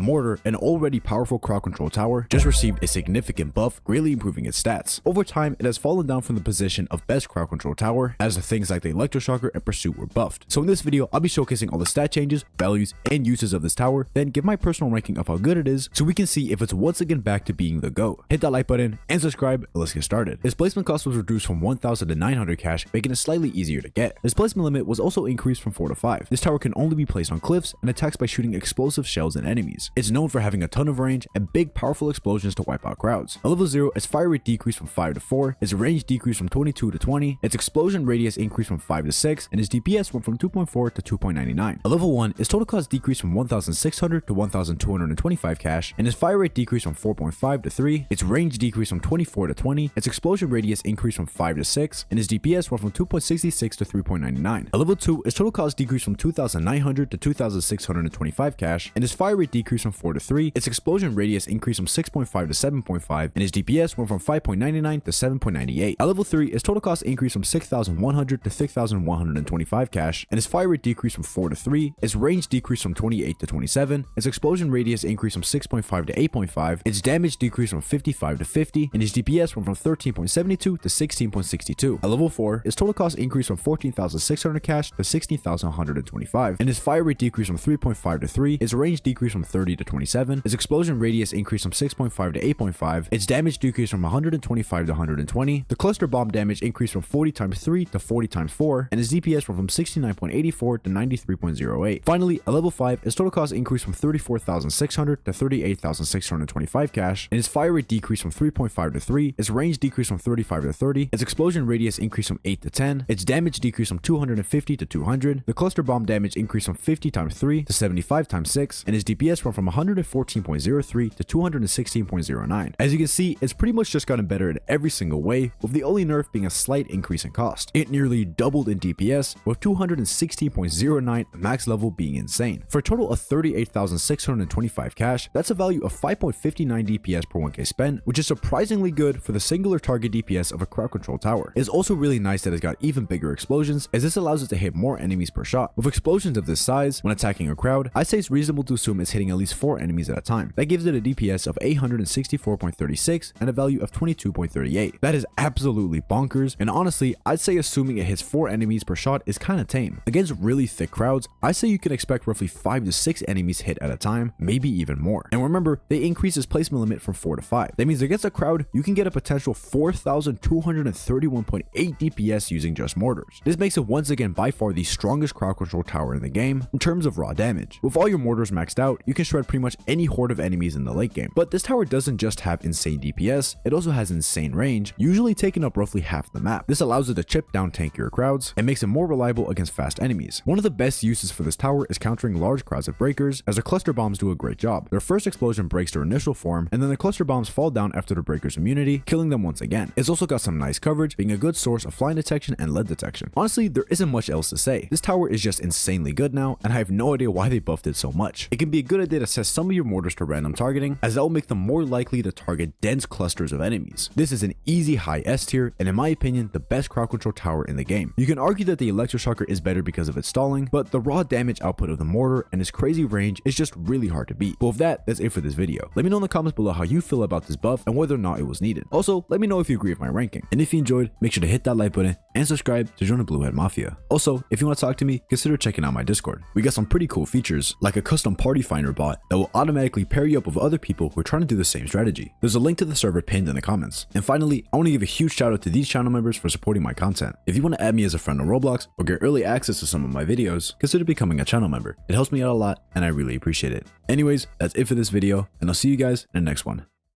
Mortar, an already powerful crowd control tower, just received a significant buff, greatly improving its stats. Over time, it has fallen down from the position of best crowd control tower, as the things like the Electroshocker and Pursuit were buffed. So in this video, I'll be showcasing all the stat changes, values, and uses of this tower, then give my personal ranking of how good it is, so we can see if it's once again back to being the GOAT. Hit that like button and subscribe, and let's get started. Displacement cost was reduced from 1,000 to 900 cash, making it slightly easier to get. Displacement limit was also increased from 4 to 5. This tower can only be placed on cliffs and attacks by shooting explosive shells at enemies. It's known for having a ton of range and big powerful explosions to wipe out crowds. At level 0, its fire rate decreased from 5 to 4, its range decreased from 22 to 20, its explosion radius increased from 5 to 6, and its DPS went from 2.4 to 2.99. At level 1, its total cost decreased from 1,600 to 1,225 cash, and its fire rate decreased from 4.5 to 3, its range decreased from 24 to 20, its explosion radius increased from 5 to 6, and its DPS went from 2.66 to 3.99. At level 2, its total cost decreased from 2,900 to 2,625 cash, and its fire rate decreased from 4 to 3, its explosion radius increased from 6.5 to 7.5, and its DPS went from 5.99 to 7.98. At level 3, its total cost increased from 6,100 to 6,125 cash, and its fire rate decreased from 4 to 3, its range decreased from 28 to 27, its explosion radius increased from 6.5 to 8.5, its damage decreased from 55 to 50, and its DPS went from 13.72 to 16.62. At level 4, its total cost increased from 14,600 cash to 16,125, and its fire rate decreased from 3.5 to 3, its range decreased from 30 to 27, its explosion radius increased from 6.5 to 8.5, its damage decreased from 125 to 120, the cluster bomb damage increased from 40 times 3 to 40 times 4, and its DPS went from 69.84 to 93.08. Finally, at level 5, its total cost increased from 34,600 to 38,625 cash, and its fire rate decreased from 3.5 to 3, its range decreased from 35 to 30, its explosion radius increased from 8 to 10, its damage decreased from 250 to 200, the cluster bomb damage increased from 50 times 3 to 75 times 6, and its DPS went from 114.03 to 216.09. As you can see, it's pretty much just gotten better in every single way, with the only nerf being a slight increase in cost. It nearly doubled in DPS, with 216.09 max level being insane. For a total of 38,625 cash, that's a value of 5.59 DPS per 1k spent, which is surprisingly good for the singular target DPS of a crowd control tower. It's also really nice that it's got even bigger explosions, as this allows it to hit more enemies per shot. With explosions of this size, when attacking a crowd, I'd say it's reasonable to assume it's hitting at least 4 enemies at a time. That gives it a DPS of 864.36 and a value of 22.38. That is absolutely bonkers, and honestly, I'd say assuming it hits 4 enemies per shot is kinda tame. Against really thick crowds, I say you can expect roughly 5 to 6 enemies hit at a time, maybe even more. And remember, they increase its placement limit from 4 to 5. That means against a crowd, you can get a potential 4,231.8 DPS using just mortars. This makes it once again by far the strongest crowd control tower in the game in terms of raw damage. With all your mortars maxed out, you can shred pretty much any horde of enemies in the late game. But this tower doesn't just have insane DPS, it also has insane range, usually taking up roughly half the map. This allows it to chip down tankier crowds and makes it more reliable against fast enemies. One of the best uses for this tower is countering large crowds of breakers, as the cluster bombs do a great job. Their first explosion breaks their initial form, and then the cluster bombs fall down after the breaker's immunity, killing them once again. It's also got some nice coverage, being a good source of flying detection and lead detection. Honestly, there isn't much else to say. This tower is just insanely good now, and I have no idea why they buffed it so much. It can be a good idea to set some of your mortars to random targeting, as that will make them more likely to target dense clusters of enemies. This is an easy high S tier, and in my opinion, the best crowd control tower in the game. You can argue that the Electroshocker is better because of its stalling, but the raw damage output of the mortar and its crazy range is just really hard to beat. But with that, that's it for this video. Let me know in the comments below how you feel about this buff and whether or not it was needed. Also, let me know if you agree with my ranking. And if you enjoyed, make sure to hit that like button and subscribe to join the Blue Head Mafia. Also, if you want to talk to me, consider checking out my Discord. We got some pretty cool features, like a custom party finder bot that will automatically pair you up with other people who are trying to do the same strategy. There's a link to the server pinned in the comments. And finally, I want to give a huge shout out to these channel members for supporting my content. If you want to add me as a friend on Roblox or get early access to some of my videos, consider becoming a channel member. It helps me out a lot and I really appreciate it. Anyways, that's it for this video, and I'll see you guys in the next one.